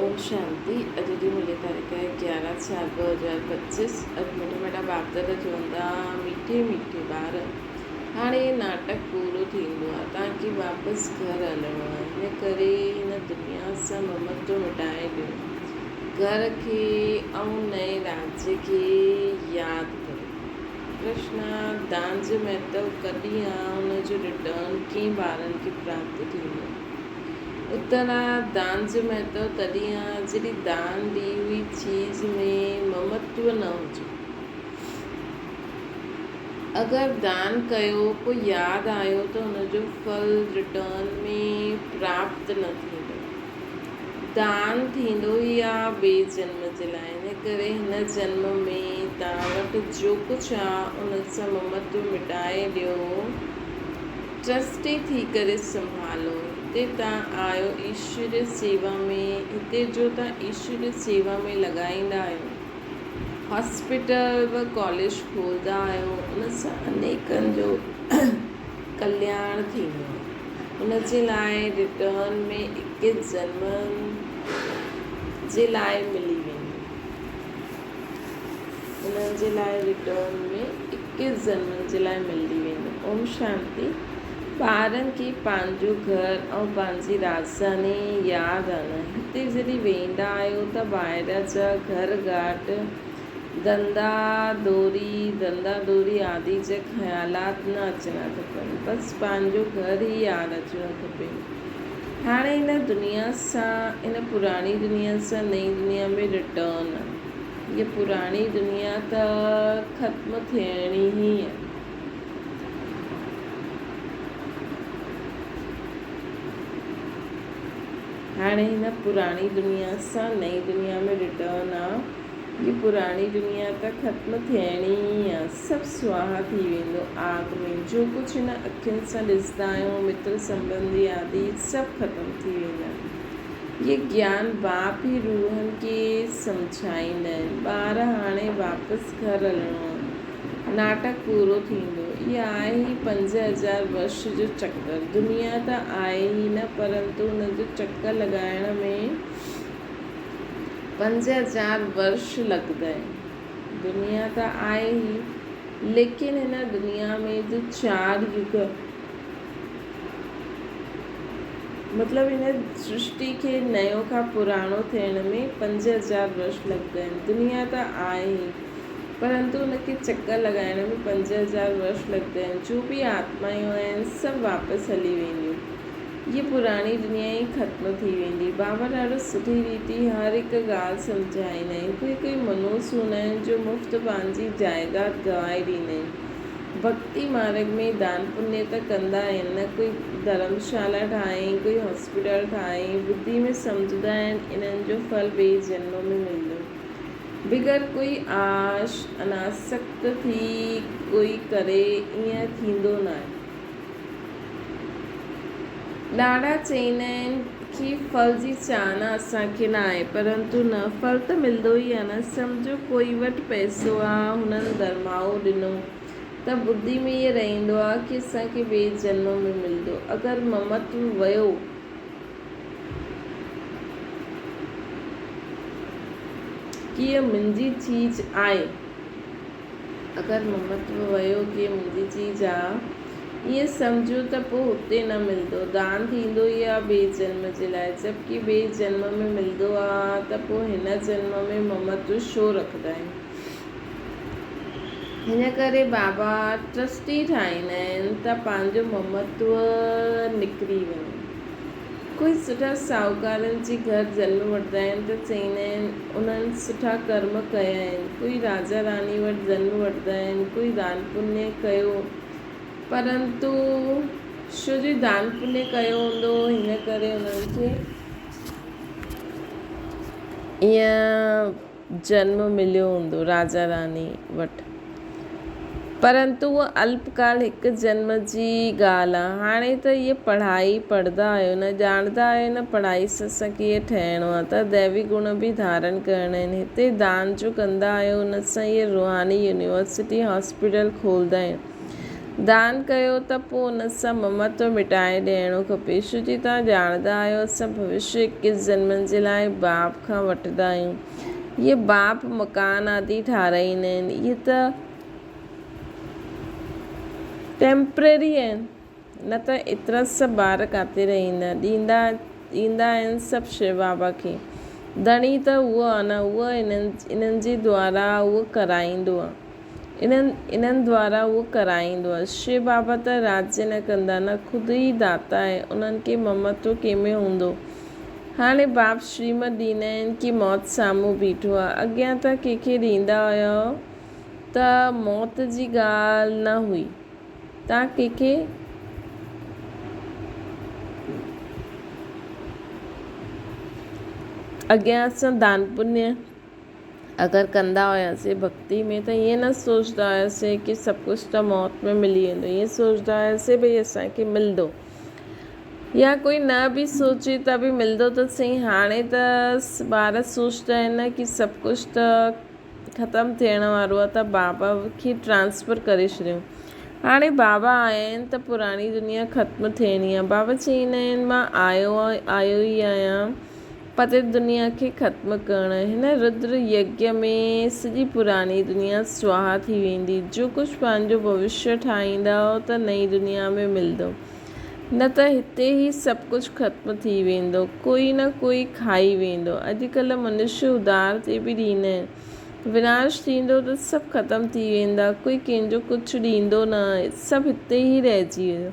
ओम शांति। अॼु जी मुंहिंजी तारीख़ आहे 11/4/2025। अॼु मिठा बाप दादा चवंदा मीठे मीठे ॿार हाणे नाटक पूरो थींदो आहे, तव्हांखे वापसि घर हलिणो आहे। हिन करे हिन दुनिया सां ममत्व मिटाए ॾियो। घर खे ऐं नए राज्य खे यादि करो। कृष्णा दान जो महत्व कॾहिं आहे, हुनजो रिटर्न कीअं ॿारनि खे प्राप्त थींदो। उत्तर आहे दान जो महत्व तॾहिं आहे जॾहिं दान ॾी हुई चीज़ में ममत्व न हुजे। अगरि दान कयो पोइ यादि आयो त हुनजो फल रिटर्न में प्राप्त न थींदो। दान थींदो ई आहे ॿिए जन्म जे लाइ। हिन करे हिन जन्म में तव्हां वटि जो कुझु आहे उन सां ममत्व मिटाए ॾियो। ट्रस्टी थी करे संभालो। हिते तव्हां आयो ईश्वर सेवा में, हिते जो तव्हां ईश्वर सेवा में लॻाईंदा आहियो। हॉस्पिटल व कॉलेज खोलंदा आहियो, उन सां अनेकनि जो कल्याण थींदो आहे। उन जे लाइ रिटर्न में 21 जन्म जे लाइ मिली वेंदो। उन्हनि जे लाइ रिटर्न में 21 जन्मनि जे लाइ मिली वेंदो। ओम शांति। ॿारनि खे पंहिंजो घर ऐं पंहिंजी राजधानी यादि आणे। हिते जॾहिं वेंदा आहियो त ॿाहिरि जा घर घाट धंधा दोरी आदि जा ख़्यालात न अचणा खपनि, बसि पंहिंजो घर ई यादि अचणु खपे। हाणे हिन दुनिया सां, इन पुराणी दुनिया सां नई दुनिया में रिटर्न आहे। हीअ पुराणी दुनिया त ख़त्म थियणी ई आहे। हाणे हिन पुराणी दुनिया सां नई दुनिया में रिटर्न आहे। हीअ पुराणी दुनिया त ख़त्म थियणी ई आहे। सभु स्वाहा थी वेंदो आग में। जो कुझु हिन अखियुनि सां ॾिसंदा आहियूं, मित्र संबंधी आदि सभु ख़त्म थी वेंदा। ये ज्ञान बाप ई रूहनि खे सम्झाईंदा आहिनि। ॿार हाणे वापसि घर हलिणो आहे। नाटक पूरो थींदो। इहा आहे ई 5000 वर्ष जो चक्कर। दुनिया त आहे ई न, परंतु हुनजो चक्कर लॻाइण में 5000 वर्ष लॻंदा आहिनि। दुनिया त आहे ई, लेकिन हिन दुनिया में जो 4 युग, मतिलबु हिन सृष्टि खे नयो खां पुराणो थियण में 5000 वर्ष लॻंदा आहिनि। दुनिया त आहे ई, परंतु हुनखे चक्कर लॻाइण में 5000 वर्ष लॻंदा आहिनि। जो बि आत्मायूं आहिनि सभु वापसि हली वेंदियूं। हीअ पुराणी दुनिया ई ख़त्म थी वेंदी। बाबा ॾाढो सुठी रीति हर हिकु ॻाल्हि सम्झाईंदा आहिनि। कोई मनूस हूंदा आहिनि जो मुफ़्त पंहिंजी जाइदाद गवाए ॾींदा आहिनि। भक्ति मार्ग में दान पुण्य त कंदा आहिनि न। कोई धर्मशाला ठाहे, कोई हॉस्पिटल ठाहे, बुद्धि में सम्झंदा आहिनि इन्हनि जो फल ॿिए जन्म में मिलंदो। बिग़ैर कोई आश अनासक्त थी कोई करे ईअं थींदो न आहे। ॾाढा चईंदा आहिनि कि फल जी चाहना असांखे न आहे, परंतु न, फल त मिलंदो ई आहे न। सम्झो कोई वटि पैसो आहे, हुननि धर्माओ ॾिनो त बुद्धि में इहे रहंदो आहे कि असांखे ॿिए जन्म में मिलंदो। अगरि ममत्व वियो कि हीअ मुंहिंजी चीज़ आहे, अगरि ममत्व वियो कि मुंहिंजी चीज़ आहे, ईअं सम्झो त पोइ हुते न मिलंदो। दान थींदो ई आहे ॿिए जन्म जे लाइ, जबकि ॿिए जन्म में मिलंदो आहे त पोइ हिन जन्म में ममत्व छो रखंदा आहिनि। हिन करे बाबा ट्रस्टी ठाहींदा आहिनि त पंहिंजो ममत्व निकिरी वञे। कोई सुठा साहूकारनि जे घर जन्म वठंदा आहिनि त चईंदा आहिनि उन्हनि सुठा कर्म कया आहिनि। कोई राजा रानी वटि जन्म वठंदा आहिनि, कोई दान पुण्य कयो, परंतु छो जो दान पुण्य कयो हूंदो, हिन करे उन्हनि खे ईअं जन्म मिलियो हूंदो राजा रानी वटि। परंतु उहा अल्पकाल हिकु जन्म जी ॻाल्हि आहे। हाणे त इहे पढ़ाई पढ़ंदा आहियो न, ॼाणंदा आहियो न पढ़ाई सां असांखे कीअं ठहिणो आहे, त दैवी गुण बि धारण करणा आहिनि। हिते दान जो कंदा आहियो, हुन सां इहे रूहानी यूनिवर्सिटी हॉस्पिटल खोलंदा आहिनि। दान कयो त पोइ उन सां ममत्व मिटाए ॾियणो खपे। छो जी तव्हां ॼाणंदा आहियो असां भविष्य 21 जन्मनि जे लाइ बाप खां वठंदा आहियूं। इहे बाप मकान आदि ठाराईंदा आहिनि, इहे त टेम्पररी आहिनि, न त एतिरा सभु ॿार किथे रहंदा, ॾींदा आहिनि सभु शिव बाबा खे। धणी त उहो आहे न, उहो इन्हनि जे द्वारा उहो कराईंदो आहे, इन्हनि द्वारा उहो कराईंदो आहे। शिव बाबा त राज्य न कंदा, न ख़ुदि ई दाता आहे, उन्हनि खे ममत्व कंहिंमें हूंदो। हाणे बाप श्रीमत ॾींदा आहिनि कि मौत साम्हूं बीठो आहे। अॻियां त कंहिंखे ॾींदा हुयो त मौत जी ॻाल्हि न हुई, तव्हां कंहिंखे अॻियां असां दान पुण्य अगरि कंदा हुआसीं भक्ति में त ईअं न सोचंदा हुआसीं कि सभु कुझु त मौत में मिली वेंदो, ईअं सोचंदा हुआसीं भई असांखे मिलंदो, या कोई न बि सोचे त बि मिलंदो त सही। हाणे त ॿार सोचंदा आहिनि न कि सभु कुझु त ख़तमु थियण वारो आहे त बाबा खे ट्रांसफ़र करे छॾियूं। हाणे बाबा आया आहिनि त पुराणी दुनिया ख़त्मु थियणी आहे। बाबा चईंदा आहिनि मां आयो ई आहियां पतित दुनिया खे ख़त्मु करणु। हिन रुद्र यज्ञ में सॼी पुराणी दुनिया स्वाहा थी वेंदी। जो कुझु पंहिंजो भविष्य ठाहींदो त नई दुनिया में मिलंदो, न त हिते ई सभु कुझु ख़त्मु थी वेंदो, कोई न कोई खाई वेंदो। अॼुकल्ह मनुष्य उधार ते बि ॾींदा आहिनि, विनाश थींदो त सभु ख़त्मु थी वेंदा, कोई कंहिंजो कुझु ॾींदो न, सभु हिते ई रहिजी वेंदो।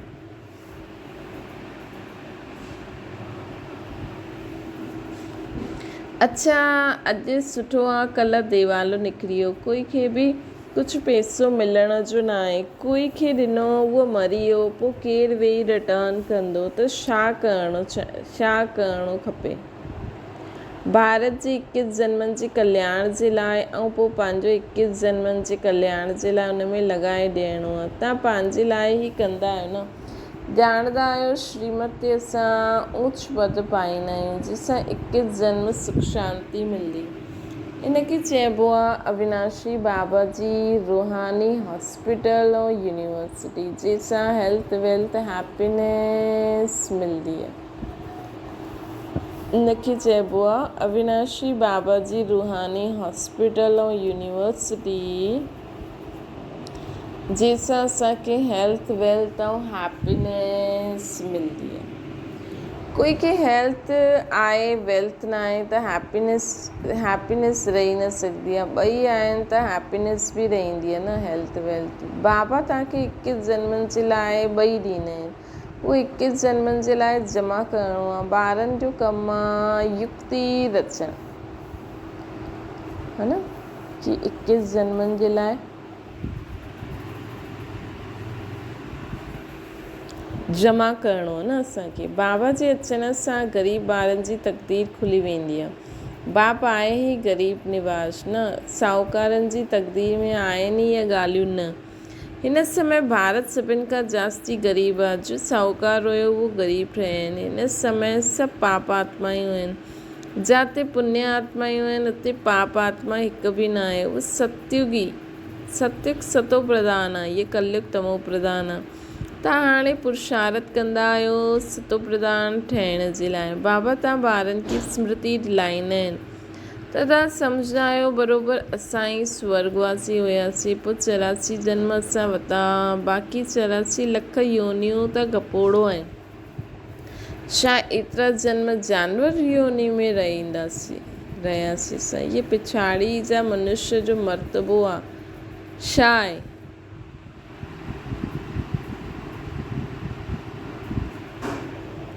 अच्छा, अॼु सुठो आहे, कल्ह देवालो निकिरी वियो, कोई खे बि कुझु पैसो मिलण जो न आहे, कोई खे ॾिनो उहो मरी वियो, पोइ केरु वेही रिटर्न कंदो, त छा करणो खपे। भारत जे 21 जन्मनि जे कल्याण जे लाइ ऐं पोइ पंहिंजो 21 जन्मनि जे कल्याण जे लाइ उन में लॻाए ॾियणो आहे। तव्हां पंहिंजे लाइ ई कंदा आहियो न, ॼाणंदा आहियो श्रीमत ते असां ऊच पद पाईंदा आहियूं जंहिंसां 21 जन्म सुख शांती मिलंदी। इनखे चइबो आहे अविनाशी बाबा जी रूहानी हॉस्पिटल ऐं यूनिवर्सिटी, जंहिंसां हेल्थ वेल्थ हैप्पीनेस मिलंदी आहे। इनखे चइबो आहे अविनाशी बाबा जी रूहानी हॉस्पिटल ऐं यूनिवर्सिटी, जंहिंसां असांखे हेल्थ वेल्थ ऐं हैप्पीनेस मिलंदी आहे। कोई खे हेल्थ आहे वेल्थ न आहे त हैप्पीनेस रही न सघंदी आहे, ॿई आहिनि त हैप्पीनेस बि रहंदी आहे न, हेल्थ वेल्थ। बाबा तव्हांखे 21 जन्मनि जे लाइ ॿई ॾींदा आहिनि, उहो 21 जन्मनि जे लाइ जमा करिणो आहे। ॿारनि जो कमु आहे युक्ति रचणु, है न, कि 21 जन्मनि जे लाइ जमा करिणो आहे न असांखे। बाबा जे अचण सां ग़रीब ॿारनि जी तक़दीर खुली वेंदी आहे। बाप आहे ई ग़रीब निवाज न, साहूकारनि जी तक़दीर में आहिनि ई इहे ॻाल्हियूं न। हिन समय भारत सभिनि खां जास्ती ग़रीब आहे। जो साहूकार हुयो उहो ग़रीब रहिया आहिनि। हिन समय सभु पाप आत्मायूं आहिनि, जिते पुण्य आत्मायूं आहिनि उते पाप आत्मा हिकु बि न आहे। उहो सत्युग सतो प्रधान आहे, इहे कलयुग तमो प्रधान आहे। तव्हां हाणे पुरुषार्थ कंदा आहियो सतो प्रधान ठहिण जे लाइ। बाबा तव्हां ॿारनि खे स्मृति दिलाईंदा आहिनि त तव्हां सम्झंदा आहियो बराबरि असां ई स्वर्गवासी हुआसीं, पोइ 84 जन्म असां वरिता, बाक़ी 84 लख योनियूं त गपोड़ो आहिनि। छा एतिरा जन्म जानवर योनी में रहियासीं असां? इहे पिछाड़ी जा मनुष्य जो मर्तबो आहे, छा आहे?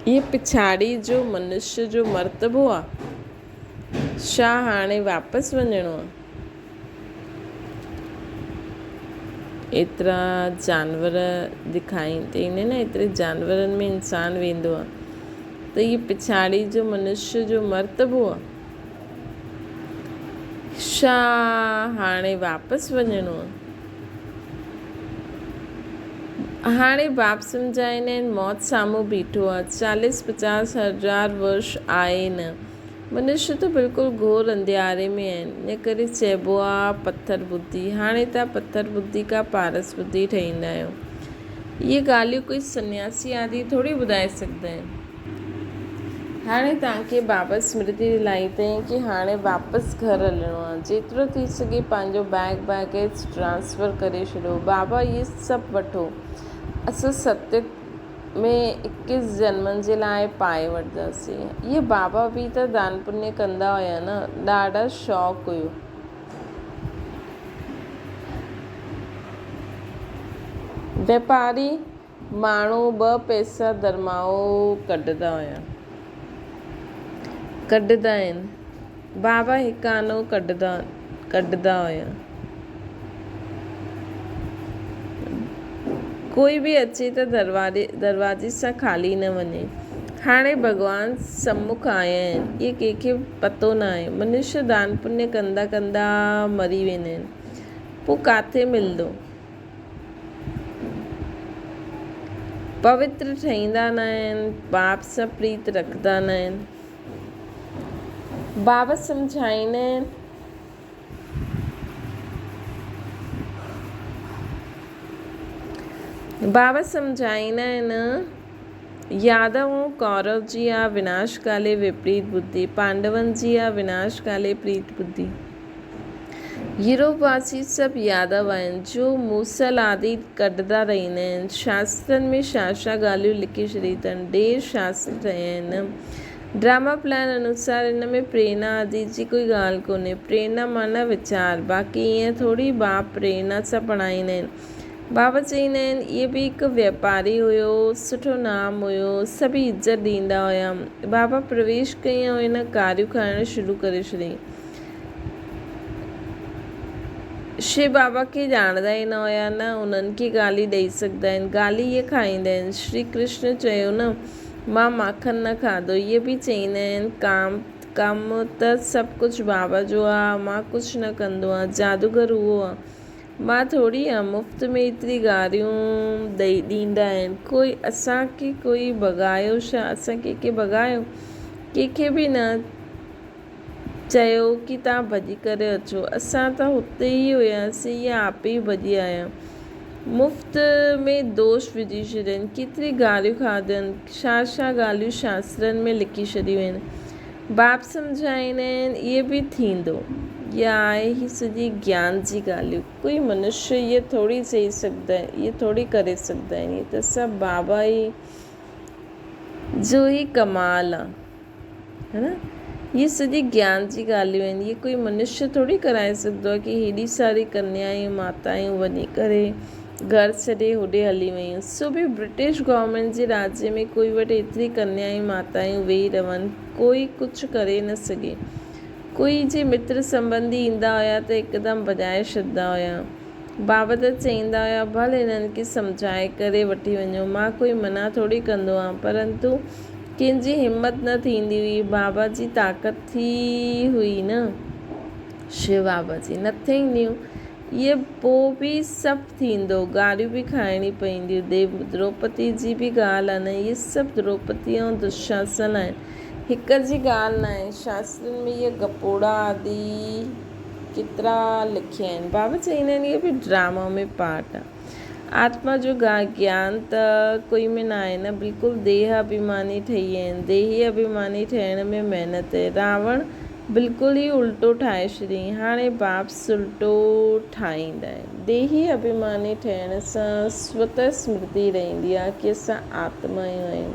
इहे पिछाड़ी जो मनुष्य जो मर्तबो आहे, छा हाणे वापसि वञिणो आहे? एतिरा जानवर ॾेखारींदे ईंदा न, एतिरे जानवरनि में इंसान वेंदो आहे, त इहे पिछाड़ी जो मनुष्य जो मर्तबो आहे, छा हाणे वापसि वञिणो आहे? हाणे बाप सम्झाईंदा आहिनि मौत साम्हूं बीठो आहे, 40-50 हज़ार वर्ष आहे न। मनुष्य त बिल्कुलु घोर अंधियारे में आहिनि, इन करे चइबो आहे पत्थर बुद्धि। हाणे तव्हां पत्थर बुद्धि खां पारस बुद्धि ठहींदा आहियो। ये ॻाल्हियूं कोई सन्यासी आदि थोरी ॿुधाए सघंदा आहिनि। हाणे तव्हांखे बाबा स्मृति दिलाई अथई कि हाणे वापसि घर हलिणो आहे, जेतिरो थी सघे पंहिंजो बैगेज ट्रांसफ़र करे छॾियो। बाबा इहे सभु वठो, असां सत्य में 21 जन्मनि जे लाइ पाए वठंदासीं। इहे बाबा बि त दान पुण्य कंदा हुया न, ॾाढा शौक़ु हुयो। वापारी माण्हू 2 पैसा धर्माओ कढंदा आहिनि, बाबा हिकु आनो कढंदा हुया। कोई बि अचे त दरवाजे सां ख़ाली न वञे। हाणे भॻवान सम्मुख आया आहिनि, इहे कंहिंखे पतो न आहे। मनुष्य दान पुण्य कंदा कंदा मरी वेंदा आहिनि, पोइ किथे मिलंदो? पवित्र ठहींदा न आहिनि, पाप सां प्रीत रखंदा न आहिनि। बाबा सम्झाईंदा आहिनि यादव ऐं कौरव जी आहे विनाश काले विपरीत बुद्धि, पांडवनि जी आहे विनाश काले प्रीत बुद्धि। यूरोपवासी सभु यादव आहिनि जो मूसल आदि कढंदा रहंदा आहिनि। शास्त्रनि में छा ॻाल्हियूं लिखी छॾी अथनि, ढेर शास्त्र ठहिया आहिनि। ड्रामा प्लान अनुसार हिन में प्रेरणा आदि जी कोई ॻाल्हि कोन्हे। प्रेरणा माना वीचार, बाक़ी ईअं थोरी बाप प्रेरणा सां पढ़ाईंदा आहिनि। बाबा चईंदा आहिनि इहे बि हिकु वापारी हुयो, सुठो नाम हुयो, सभई इज़त ॾींदा हुया। बाबा प्रवेश कयईं ऐं हिन कारियूं खाइणु शुरू करे छॾियईं। शिव बाबा खे ॼाणंदा ई न हुया, न उन्हनि खे गाली ॾेई सघंदा आहिनि, गाली इहे खाईंदा आहिनि। श्री कृष्ण चयो न, मां माखन न खाधो। इहे बि चईंदा आहिनि कमु त सभु कुझु बाबा जो आहे, मां कुझु न कंदो आहे, जादूगर उहो आहे, मां थोरी आहे। मुफ़्त में एतिरी गारियूं ॾींदा आहिनि। कोई असांखे कोई भॻायो छा? असां कंहिंखे भॻायो? कंहिंखे बि न चयो कि तव्हां भॼी करे अचो। असां त हुते ई हुयासीं या आप ई भॼी आया। मुफ़्त में दोष विझी छॾनि, केतिरी गारियूं खाधनि, छा ॻाल्हियूं शास्त्रनि में लिखी छॾियूं आहिनि। बाप सम्झाईंदा आहिनि इहे बि थींदो। इहा आहे ही सॼी ज्ञान जी ॻाल्हियूं। कोई मनुष्य इहे थोरी चई सघंदा आहिनि, इहे थोरी करे सघंदा आहिनि। इहे त सभु बाबा ई जो ई कमाल आहे, है न। ये सॼी ज्ञान जी ॻाल्हियूं आहिनि। इहे कोई मनुष्य थोरी कराए सघंदो आहे कि हेॾी सारी कन्यायूं मातायूं वञी करे घर छॾे होॾे हली वियूं। सो बि ब्रिटिश गवर्नमेंट जे राज्य में कोई वटि एतिरी कन्यायूं मातायूं वेही रहनि, कोई कुझु करे न सघे। कोई जे मित्र संबंधी ईंदा हुया त हिकदमि भॼाए छॾंदा हुया। बाबा त चईंदा हुया भले हिननि खे सम्झाए करे वठी वञो, मां कोई मना थोरी कंदो आहे, परंतु कंहिंजी हिमत न थींदी हुई। बाबा जी ताक़त थी हुई न, शिव बाबा जी नथिंग न्यू। इहे पोइ बि सभु थींदो, गारियूं बि खाइणी पवंदियूं। द्रौपदी जी बि ॻाल्हि आहे न, इहे सभु द्रौपदी ऐं दुशासन आहिनि, हिक जी ॻाल्हि न आहे। शास्त्रनि में इहे गपोड़ा आदि केतिरा लिखिया आहिनि। बाबा चईंदा आहिनि इहे बि ड्रामा में पार्ट आहे। आत्मा जो ज्ञान त कोई में न आहे न, बिल्कुलु देह अभिमानी ठही विया आहिनि। देही अभिमानी ठहिण में महिनत आहे। रावण बिल्कुलु ई उल्टो ठाहे छॾियईं, हाणे बाप सुल्टो ठाहींदा आहिनि। देही अभिमानी ठहिण सां स्वतः स्मृति रहंदी आहे कि असां आत्मा ई आहियूं।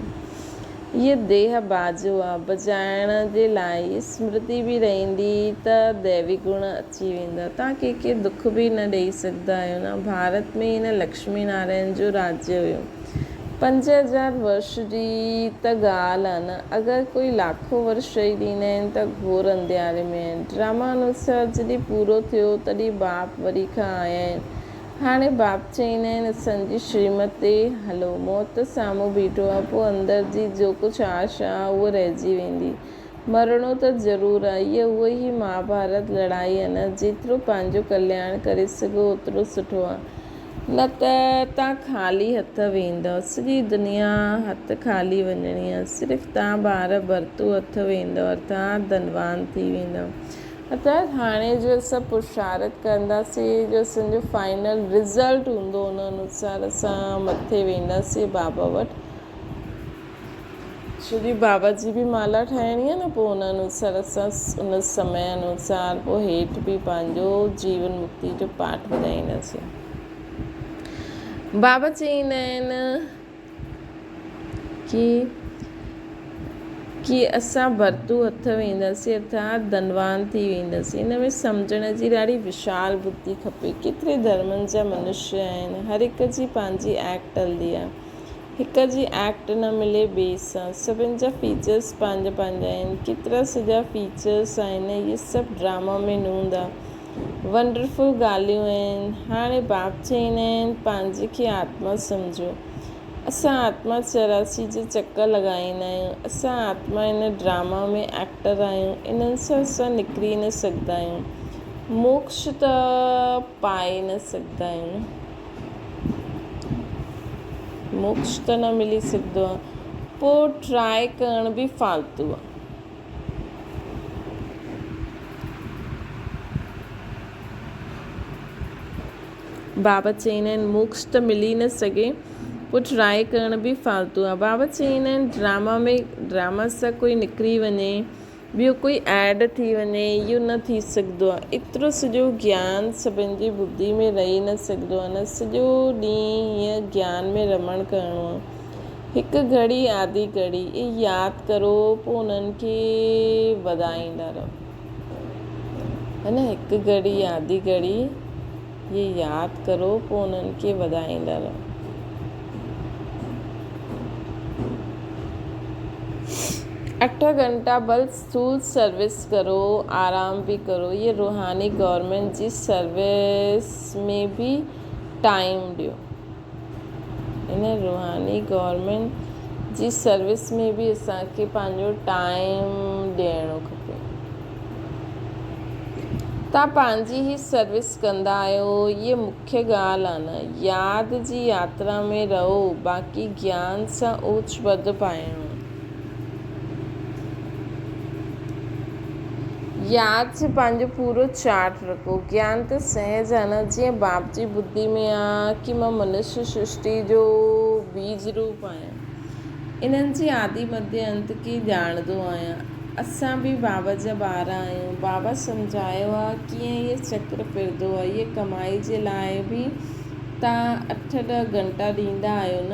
इहे देह बाजो आहे, बजाइण जे लाइ स्मृति बि रहंदी त दैवी गुण अची वेंदा। तव्हां कंहिंखे दुख बि न ॾेई सघंदा आहियो न। भारत में हिन लक्ष्मी नारायण जो राज्य हुयो। 5000 वर्ष जी त ॻाल्हि आहे न। अगरि कोई लाखों वर्ष चई ॾींदा आहिनि त घोर अंधियारे में आहिनि। ड्रामा अनुसार जॾहिं पूरो थियो तॾहिं बाप वरी खां आया आहिनि। हाणे बाप चईंदा आहिनि असांजी श्रीमत ते हलो। मौत साम्हूं बीठो आहे, पोइ अंदरि जी जो कुझु आशा आहे उहा रहिजी वेंदी। मरणो त ज़रूरु आहे। इहा उहा ई महाभारत लड़ाई आहे न। जेतिरो पंहिंजो कल्याण करे सघो ओतिरो सुठो आहे, न त तव्हां ख़ाली हथ वेंदव। सॼी दुनिया हथ ख़ाली वञणी आहे। सिर्फ़ु तव्हां ॿार भरतू हथ वेंदव, तव्हां धनवान थी वेंदव। अर्थात हाणे जो असां पुरुषारथ कंदासीं, जो असांजो फाइनल रिज़ल्ट हूंदो उन अनुसार असां मथे वेंदासीं बाबा वटि। छो जी बाबा जी बि माला ठाहिणी आहे न, पोइ उन अनुसार असां उन समय अनुसार पोइ हेठि बि पंहिंजो जीवन मुक्ति जो पाठ ॿुधाईंदासीं। बाबा चईंदा आहिनि कि असां भरतू हथ वेंदासीं, अर्थात धनवान थी वेंदासीं। इन में सम्झण जी ॾाढी विशाल बुद्धि खपे। केतिरे धर्मनि जा मनुष्य आहिनि, हर हिक जी पंहिंजी एक्ट हलंदी आहे। हिक जी एक्ट न मिले ॿिए सां। सभिनि जा फीचर्स पंहिंजा पंहिंजा आहिनि। केतिरा सॼा फीचर्स आहिनि, इहे सभु ड्रामा में नूंद आहे। वंडरफुल ॻाल्हियूं आहिनि। हाणे बाप चईंदा आहिनि पंहिंजे खे आत्मा सम्झो। असां आत्मा 84 जे चकर लॻाईंदा आहियूं। असां आत्मा इन ड्रामा में एक्टर आहियूं। इन्हनि सां असां निकिरी न सघंदा आहियूं। मोक्ष त पाए न सघंदा आहियूं। मोक्ष त न मिली सघंदो आहे, पोइ ट्राए करण बि फालतू आहे। बाबा चईंदा आहिनि मोक्ष त मिली न सघे, पोइ ट्राए करण बि फालतू आहे। बाबा चईंदा आहिनि ड्रामा सां कोई निकिरी वञे, ॿियो कोई ऐड थी वञे, इहो न थी सघंदो आहे। एतिरो सॼो ज्ञान सभिनि जी बुद्धि में रही न सघंदो आहे न। सॼो ॾींहुं हीअं ज्ञान में रमण करिणो आहे। हिकु घड़ी आधी घड़ी इहे यादि करो, पोइ उन्हनि खे वधाईंदा रहो, है न। हिकु घड़ी आधी घड़ी ये यादि करो, पोइ उन्हनि खे वधाईंदा रहो। अठ घंटा बल स्थूल सर्विस करो, आराम भी करो। ये रूहानी गवर्नमेंट जी सर्विस में भी टाइम ॾियो। इन रूहानी गवर्नमेंट जी सर्विस में भी असांखे पंहिंजो टाइम ॾियणो खपे। तव्हां पंहिंजी ई सर्विस कंदा आहियो, ये मुख्य ॻाल्हि आहे न। यादि जी यात्रा में रहो, बाक़ी ज्ञान सां ऊच पद पाइणो। यादि से पंहिंजो पूरो चार्ट रखो। ज्ञान त सहज आहे न। जीअं बाप जी बुद्धि में आहे कि मां मनुष्य सृष्टि जो बीज रूप आहियां। इन्हनि जी आदि मध्य अंत की ॼाणंदो आहियां। असां बि बाबा जा ॿार आहियूं। बाबा सम्झायो आहे कीअं इहे चक्र फिरंदो आहे। इहे कमाई जे लाइ बि तव्हां 8-10 घंटा ॾींदा आहियो न,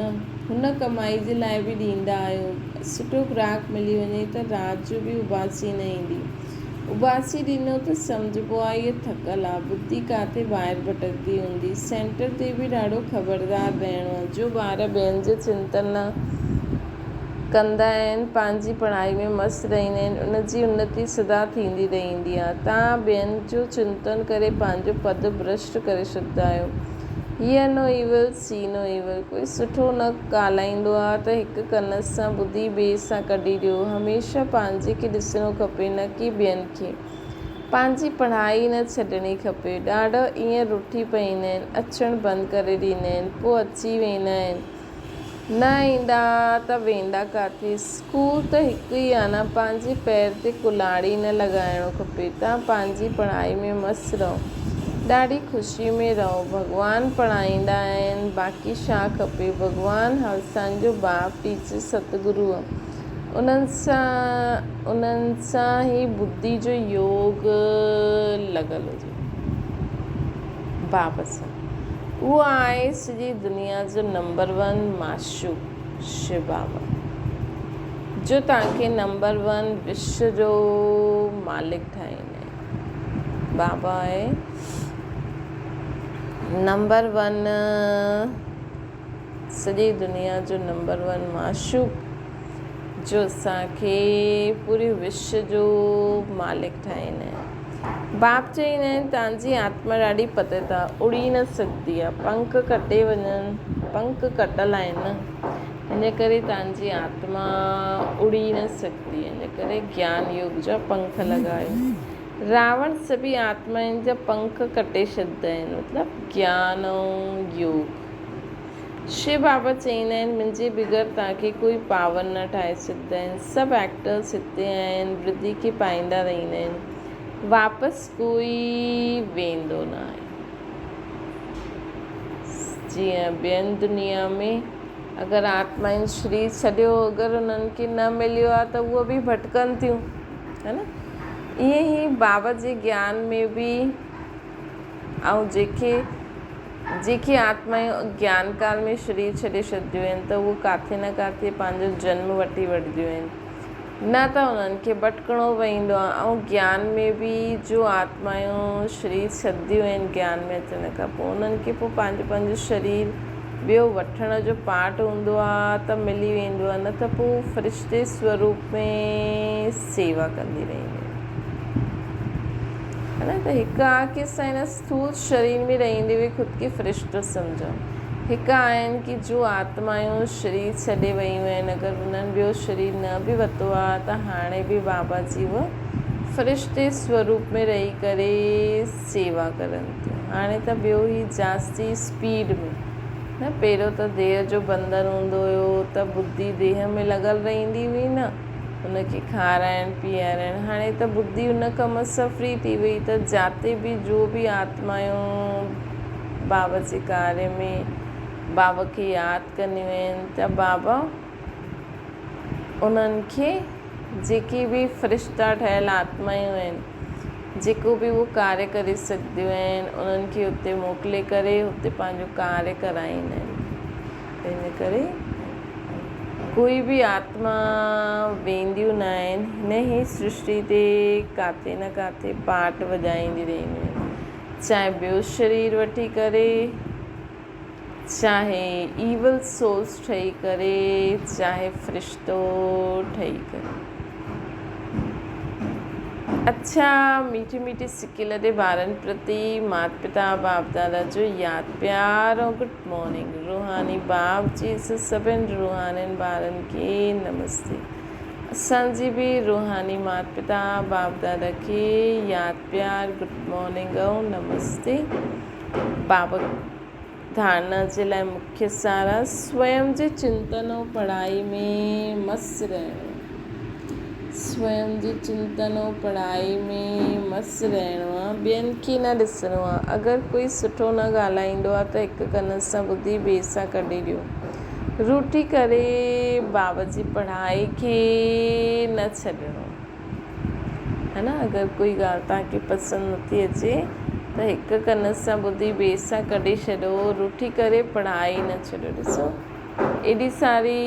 हुन कमाई जे लाइ बि ॾींदा आहियो। सुठो ग्राहक मिली वञे त राति जो बि उबासी न ईंदी। उबासी ॾिनो त सम्झिबो आहे इहे थकल आहे। बुद्धि किथे ॿाहिरि भटकंदी हूंदी। सेंटर ते बि ॾाढो ख़बरदार रहणो आहे। जो ॿार ॿियनि जो चिंतन न कंदा आहिनि, पंहिंजी पढ़ाई में मस्तु रहंदा आहिनि, उनजी उन्नति सदा थींदी रहंदी आहे। तव्हां ॿियनि जो चिंतन करे पंहिंजो पद भ्रष्ट करे छॾंदा आहियो। Hear no evil see no evil. कोई सुठो न ॻाल्हाईंदो आहे त हिकु कन सां ॿुधी ॿिए सां कढी ॾियो। हमेशह पंहिंजे खे ॾिसणो खपे, न कि ॿियनि खे। पंहिंजी पढ़ाई न छॾणी खपे। ॾाढा ईअं रुठी पईंदा आहिनि, अचणु बंदि करे ॾींदा आहिनि, पोइ अची वेंदा आहिनि। न ईंदा त वेंदा किथे। स्कूल त हिकु ई आहे न। पंहिंजे पैर ते कुल्हाड़ी न लॻाइणो खपे। तव्हां पंहिंजी पढ़ाई में मस्तु रहो, ॾाढी ख़ुशी में रहो। भॻवानु पढ़ाईंदा आहिनि, बाक़ी छा खपे। भॻवानु असांजो बाप टीचर सतगुरु आहे। उन्हनि सां ई बुद्धि जो योग लॻल हुजे बाप सां। उहो आहे सॼी दुनिया जो नंबर 1 माशूक शिव बाबा, जो तव्हांखे नंबर 1 विश्व जो मालिक ठाहींदा आहिनि। बाबा आहे नंबर 1 सॼी दुनिया जो नंबर 1 माशूक, जो असांखे पूरे विश्व जो मालिक ठाहींदा आहिनि। बाप चईंदा आहिनि तव्हांजी आत्मा ॾाढी पतित आहे, उड़ी न सघंदी आहे। पंख कटे वञनि, पंख कटल आहिनि न, हिन करे तव्हांजी आत्मा उड़ी न सघंदी। हिन करे ज्ञान योग जा पंख लॻायो। रावण सभी आत्माउनि जा पंख कटे छॾंदा आहिनि, मतिलबु ज्ञान ऐं योग। शिव बाबा चईंदा आहिनि मुंहिंजे बग़ैर तव्हांखे कोई पावन न ठाहे सघंदा आहिनि। सभु एक्टर्स हिते आहिनि, वृद्धि खे पाईंदा रहंदा आहिनि। वापसि कोई वेंदो न आहे। जीअं ॿियनि दुनिया में अगरि आत्माउनि शरीर छॾियो, अगरि उन्हनि खे न मिलियो आहे त उहे बि भटकनि थियूं, है न। ईअं ई बाबा जे ज्ञान में बि ऐं जेके आत्माऊं ज्ञान काल में शरीर छॾे छॾंदियूं आहिनि त उहे किथे न किथे पंहिंजो जन्म वठी वठंदियूं आहिनि, न त उन्हनि खे भटकणो पवंदो आहे। ऐं ज्ञान में बि जो आत्माऊं शरीर छॾंदियूं आहिनि ज्ञान में अचण खां पोइ, उन्हनि खे पोइ पंहिंजो शरीर ॿियो वठण जो पार्ट हूंदो आहे त मिली वेंदो आहे, न त पोइ फ़रिश्ते स्वरूप में सेवा कंदी रहंदी है न। त हिकु आहे की असां हिन स्थूल शरीर में रहंदे हुए ख़ुदि खे फ़रिश्तो सम्झूं। हिकु आहिनि की जो आत्माऊं शरीर छॾे वियूं आहिनि, अगरि उन्हनि ॿियो शरीर न बि वरितो आहे त हाणे बि बाबा जी उहा फ़रिश्ते स्वरूप में रही करे सेवा करनि थियूं। हाणे त ॿियो ई जास्ती स्पीड में न, पहिरियों त देह जो बंधन हूंदो हुयो त बुद्धि देह में लॻल रहंदी हुई न, उनखे खाराइण पीआराइण। हाणे त बुद्धि उन कम सां फ्री थी वई त जाते बि जो बि आत्माऊं बाबा जे कार्य में बाबा खे यादि कंदियूं आहिनि त बाबा उन्हनि खे जेके बि फ़रिश्ता ठहियल आत्माऊं आहिनि, जेको बि उहो कार्य करे सघंदियूं आहिनि, उन्हनि खे उते मोकिले करे उते पंहिंजो कार्य कराईंदा आहिनि। इन करे कोई बि आत्मा वेंदियूं न आहिनि, हिन ई सृष्टि ते किथे न किथे पार्ट वॼाईंदी रहंदियूं आहिनि, चाहे ॿियो शरीर वठी करे, चाहे ईवल सोल्स ठही करे, चाहे फ़रिश्तो ठही करे। अच्छा, मीठी मीठी सिकिल जे ॿारनि प्रति माता पिता बाप दादा जो यादि प्यार ऐं गुड मॉर्निंग। रूहानी बाप जी सभिनि रूहानियुनि ॿारनि खे नमस्ते। असांजी बि रूहानी माता पिता बाप दादा खे यादि प्यार गुड मॉर्निंग ऐं नमस्ते। बाबा धारणा जे लाइ मुख्य सारा स्वयं जे चिंतन ऐं पढ़ाई में मस्तु रहणो। स्वयं जी चिंतन ऐं पढ़ाई में मस्तु रहणो आहे, ॿियनि खे न ॾिसणो आहे। अगरि कोई सुठो न ॻाल्हाईंदो आहे त हिकु कन सां ॿुधी ॿिए सां कढी ॾियो। रूटी करे बाबा जी पढ़ाई खे न छॾिणो है न। अगरि कोई ॻाल्हि तव्हांखे पसंदि नथी अचे त हिकु कन सां ॿुधी ॿिए सां कढी छॾो, रूटी करे पढ़ाई न छॾियो। ॾिसो एॾी सारी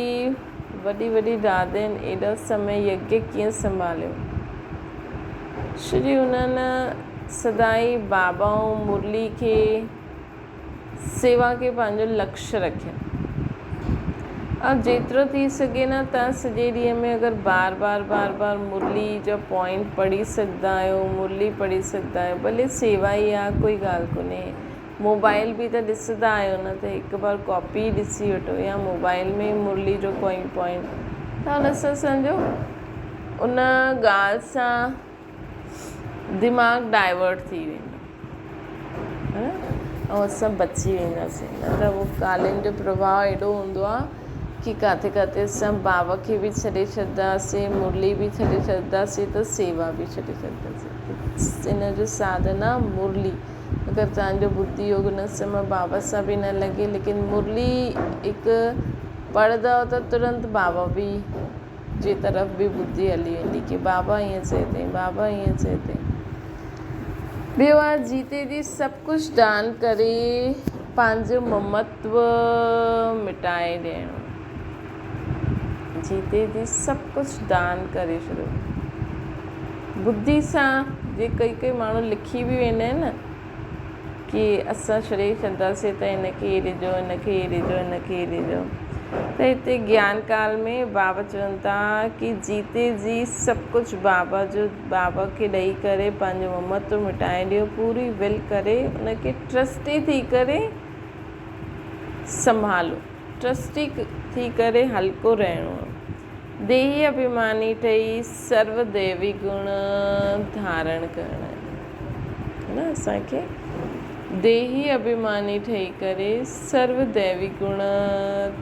वॾी वॾी दादियुनि एॾो समय यज्ञ कीअं संभालियो। श्री उन्हनि सदाई बाबा ऐं मुरली खे सेवा खे पंहिंजो लक्ष्य रखियो। और जेतिरो थी सघे न तव्हां सॼे ॾींहं में अगरि बार बार मुरली जो पॉइंट पढ़ी सघंदा आहियो, मुरली पढ़ी सघंदा आहियो, भले सेवा ई आहे, कोई ॻाल्हि कोन्हे। मोबाइल बि त ॾिसंदा आहियो न, त हिकु बार कॉपी ॾिसी वठो या मोबाइल में मुरली जो कोई पॉइंट, त हुन सां सम्झो उन ॻाल्हि सां दिमाग़ु डाइवर्ट थी वेंदो है न, ऐं असां बची वेंदासीं। न त उहो कालिनि जो प्रभाव एॾो हूंदो आहे कि किथे किथे असां बाबा खे बि छॾे छॾंदासीं, मुरली बि छॾे छॾंदासीं, त सेवा बि छॾे छॾंदासीं। इन जो साधन आहे मुरली। अगरि तव्हांजो बुद्धि योग उन समय बाबा सां बि न लॻे, लेकिन मुरली हिकु पढ़ंदव त तुरंत बाबा बि जे तरफ़ बि बुद्धि हली वेंदी कि बाबा ईअं चए अथई, बाबा ईअं चए अथई। ॿियो आहे जीते जी सभु कुझु दान करे पंहिंजो ममत्व मिटाए ॾियणो। जीते जी सभु कुझु दान करे छॾियो बुद्धि सां। जे कई माण्हू लिखी बि वेंदा आहिनि न कि असां छॾे छॾंदासीं त हिनखे हे ॾिजो, हिनखे हे ॾिजो, हिनखे हे ॾिजो। त हिते ज्ञान काल में बाबा चवनि था कि जीते जी सभु कुझु बाबा खे ॾेई करे पंहिंजो ममत्व मिटाए ॾियो। पूरी विल करे उनखे ट्रस्टी थी करे संभालो, ट्रस्टी थी करे हल्को रहणो। देही अभिमानी ठही सर्व दैवी गुण धारण करणु है न। असांखे देही अभिमानी ठही करे सर्व दैवी गुण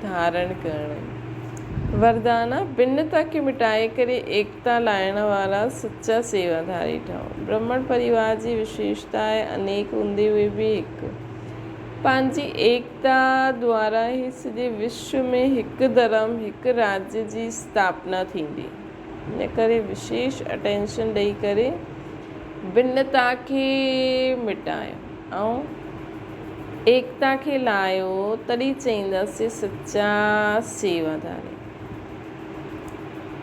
धारण करणु। वरदाना भिन्नता के मिटाए करे एकता लाइण वारा सच्चा सेवाधारी ठहो। ब्राह्मण परिवार जी विशेषताएं अनेक हूंदे हुए भी हिकु पंहिंजी एकता द्वारा ही सॼे विश्व में हिकु धर्म हिकु राज्य जी स्थापना थींदी। इन करे विशेष अटेंशन ॾेई करे भिन्नता खे मिटायो ऐं एकता खे लायो, तॾहिं चईंदासीं सच्चा सेवाधारी।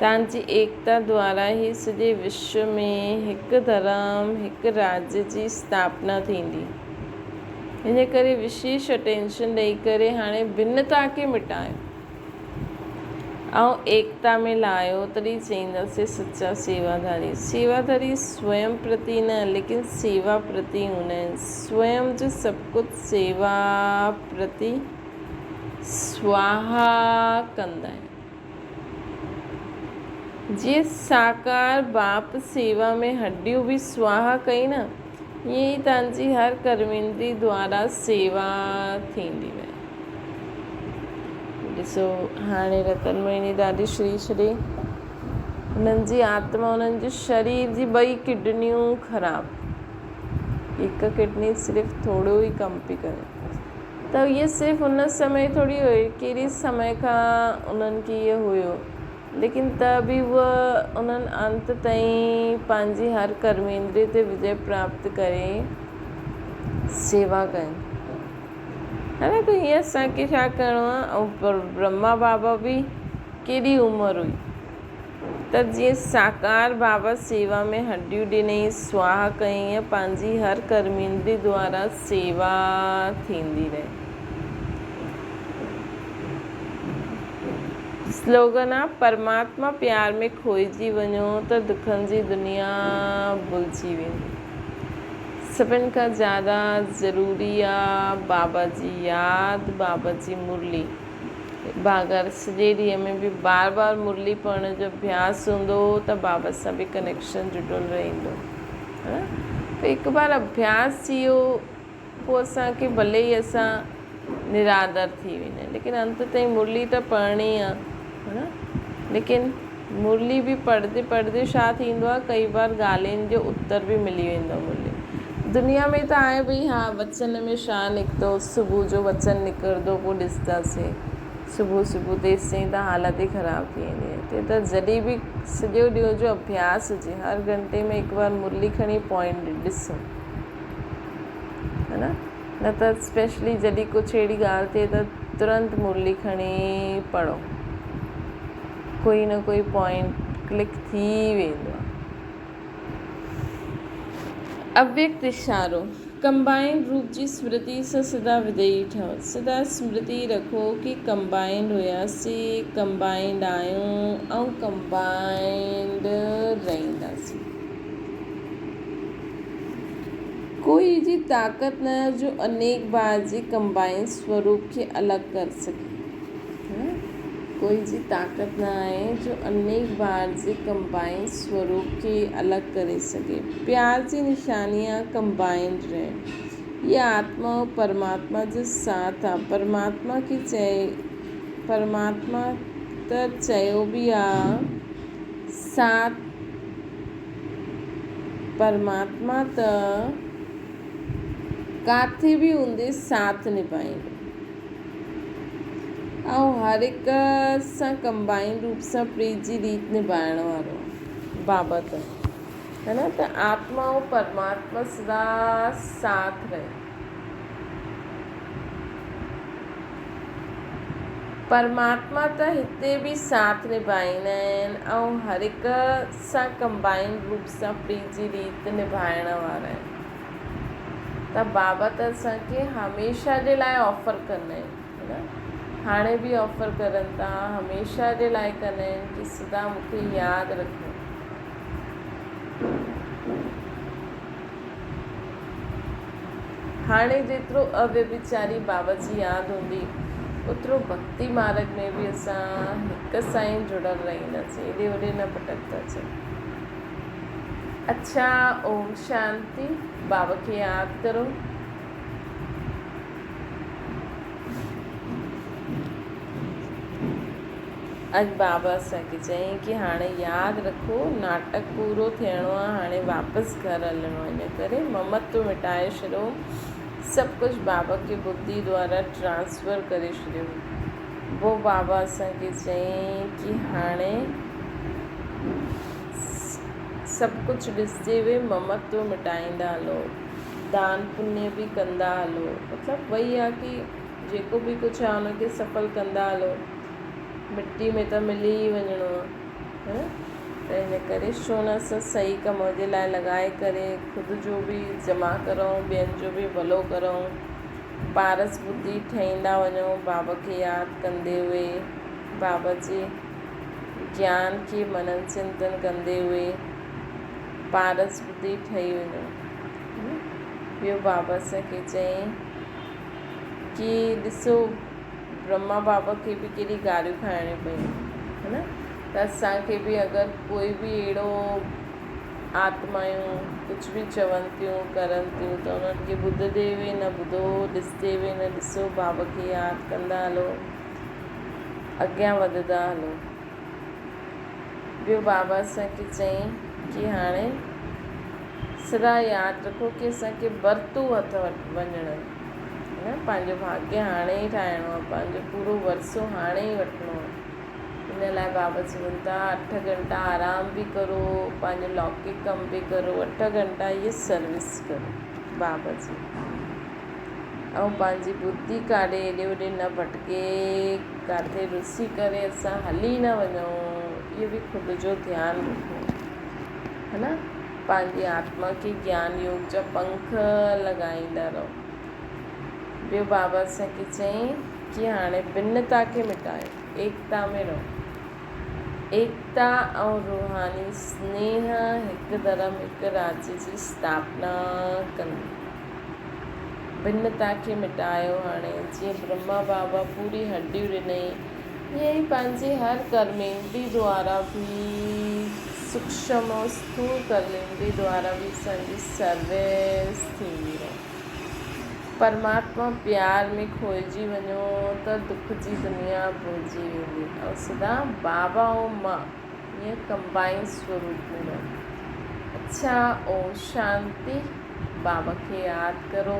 तव्हांजी एकता द्वारा ही सॼे विश्व में हिकु धर्म हिकु राज्य जी स्थापना थींदी। इन करे विशेष अटेंशन ॾेई करे हाणे भिन्नता खे मिटायो ऐं एकता में लायो, तॾहिं चईंदासीं सच्चा सेवाधारी। सेवाधारी स्वयं प्रति न लेकिन सेवा प्रति हूंदा आहिनि। स्वयं जो सभु कुझु सेवा प्रति स्वाहा कंदा आहिनि। जीअं साकार बाप सेवा में हड्डियूं बि स्वाहा कई न, ईअं ई तव्हांजी हर कर्मेंद्री द्वारा सेवा थींदी वई। ॾिसो हाणे रतनमणी ॾाढी श्री श्री उन्हनि जी आत्मा, उन्हनि जे शरीर जी ॿई किडनियूं ख़राबु, हिकु किडनी सिर्फ़ु थोरो ई कमु पई करे। त इहे सिर्फ़ु उन समय थोरी हुई, कहिड़े समय खां उन्हनि खे इहो हुयो, लेकिन त बि उन्हनि अंत ताईं पंहिंजी हर कर्मेंद्रिय ते विजय प्राप्त करे सेवा कई, है न। त हीअं असांखे छा करिणो आहे। ऐं ब्रह्मा बाबा बि केॾी उमिरि हुई, त जीअं साकार बाबा सेवा में हड्डियूं ॾिनई, स्वाहा कयईं, पंहिंजी हर कर्मेंद्रिय द्वारा सेवा थींदी रहे। स्लोगन आहे परमात्मा प्यार में खोइजी वञो त दुखनि जी दुनिया भुलिजी वेंदी। सभिनि खां ज़्यादा ज़रूरी आहे बाबा जी यादि, बाबा जी मुरली। अगरि सॼे ॾींहं में बि बार बार मुरली पढ़ण जो अभ्यास हूंदो त बाबा सां बि कनेक्शन जुड़ियल रहंदो, है न। त हिकु बार अभ्यास थी वियो, पोइ असांखे भले ई असां निरादर थी वेंदा, लेकिन अंत ताईं मुरली त पढ़णी आहे, है न। लेकिन मुरली बि पढ़ंदे पढ़ंदे छा थींदो आहे, कई बार ॻाल्हियुनि जो उत्तर बि मिली वेंदो आहे। मुरली दुनिया में त आहे भई, हा वचन में छा निकितो, सुबुह जो वचन निकिरंदो, पोइ ॾिसंदासीं सुबुह सुबुह तेसि ताईं त हालत ई ख़राबु थी वेंदी आहे। त जॾहिं बि सॼो ॾींहं जो अभ्यास हुजे, हर घंटे में हिकु बार मुरली खणी पॉइंट ॾिसो, है न त स्पेशली जॾहिं कुझु अहिड़ी ॻाल्हि थिए त तुरंत मुरली खणी पढ़ो, कोई न कोई पॉइंट क्लिक थी वेंदो आहे। अव्यक्त इशारो कंबाइंड रूप जी स्मृति सां सदा विधेयी ठहो। सदा स्मृति रखो कि कंबाइंड हुयासीं, कंबाइंड आहियूं ऐं कंबाइंड रहंदासीं। कोई जी ताक़त न जो अनेक बार जे कंबाइंड स्वरूप खे अलॻि करे सघे। कोई जी ताक़त न आहे जो अनेक बार जे कंबाइंड स्वरूप खे अलॻि करे सघे। प्यार जी निशानियां कंबाइंड रहनि। इहा आत्मा और परमात्मा जो साथ आहे। परमात्मा त चयो बि आहे साथ, परमात्मा त काथे बि हूंदे साथ निभाईंदो ऐं हर हिक सां कंबाइंड रूप सां प्रीत जी रीत निभाइण वारो बाबा त, है न। त आत्मा और परमात्मा सदा साथ रहे। परमात्मा त हिते बि साथ निभाईंदा आहिनि ऐं हर हिक सां कंबाइंड रूप सां प्रीत जी रीत निभाइण वारा आहिनि। त बाबा त असांखे हमेशह जे लाइ ऑफर कंदा आहिनि, है न। हाणे बि ऑफर करनि था, हमेशह जे लाइ कंदा आहिनि कि सदा मूंखे यादि रखो। हाणे जेतिरो अव्यभिचारी बाबा जी यादि हूंदी, ओतिरो भक्ति मार्ग में बि असां हिक सां ई जुड़ल रहंदासीं, एॾे ओॾे न भटकंदासीं। अच्छा, ओम शांति। बाबा खे यादि करो। अॼु बाबा असांखे चयईं कि हाणे यादि रखो नाटक पूरो थियणो आहे, हाणे वापसि घर हलणो आहे। इन करे ममत्व मिटाए छॾियो, सभु कुझु बाबा खे बुद्धि द्वारा ट्रांसफ़र करे छॾियो। पोइ बाबा असांखे चयईं कि हाणे सभु कुझु ॾिसंदे हुए ममत्व मिटाईंदा हलो, दान पुण्य बि कंदा हलो। मतिलबु वही आहे कि जेको बि कुझु आहे उनखे सफल कंदा हलो, मिट्टी में त मिली ई वञिणो आहे। त इन करे छो न असां सही कम जे लाइ लॻाए करे ख़ुदि जो बि जमा करूं, ॿियनि जो बि भलो करूं, पारस बुद्धि ठहींदा वञूं, बाबा खे यादि कंदे हुए, बाबा जे ज्ञान खे मनन चिंतन कंदे हुए पारस बुद्धि ठही वञूं। ॿियो बाबा असांखे चयईं कि ॾिसो ब्रह्मा बाबा खे बि केॾी गारियूं खाइणियूं पयूं, है न। त असांखे बि अगरि कोई बि अहिड़ो आत्मायूं कुझु बि चवनि थियूं करनि थियूं त उन्हनि खे ॿुधंदे हुए न ॿुधो, ॾिसंदे हुए न ॾिसो, बाबा खे यादि कंदा हलो, अॻियां वधंदा हलो। ॿियो बाबा असांखे चयईं कि हाणे सदा यादि रखो कि असांखे वरतू हथ वञणु आहे, पंहिंजो भाग्य हाणे ई ठाहिणो आहे, पंहिंजो पूरो वरसो हाणे ई वठिणो आहे। इन लाइ बाबा चवनि था 8 घंटा आराम बि करो, पंहिंजो लौकिक कम बि करो, 8 घंटा ये सर्विस करो बाबा जी, ऐं पंहिंजी बुद्धि काॾे हेॾे होॾे न भटके, किथे रुसी करे असां हली न वञूं, इहो बि ख़ुदि जो ध्यानु रखो, है न। पंहिंजी आत्मा खे ज्ञान योग जा पंख लॻाईंदा रहो। ॿियो बाबा असांखे चयईं कि हाणे भिन्नता खे मिटायो, एकता में रहो। एकता ऐं रूहानी स्नेह, हिकु धर्म हिकु राज्य जी स्थापना कंदी। भिन्नता खे मिटायो। हाणे जीअं ब्रह्मा बाबा पूरी हड्डियूं ॾिनई, ईअं ई पंहिंजे हर कर्मेंद्री द्वारा बि सूक्ष्म ऐं स्थूल कर्मेंद्री द्वारा बि असांजी सर्विस थींदी रहे। परमात्मा प्यार में खोइजी वञो त दुख जी दुनिया भुलिजी वेंदी, ऐं सदा बाबा ऐं मां ईअं कंबाइन स्वरूप में रहो। अच्छा, ओम शांति। बाबा खे यादि करो।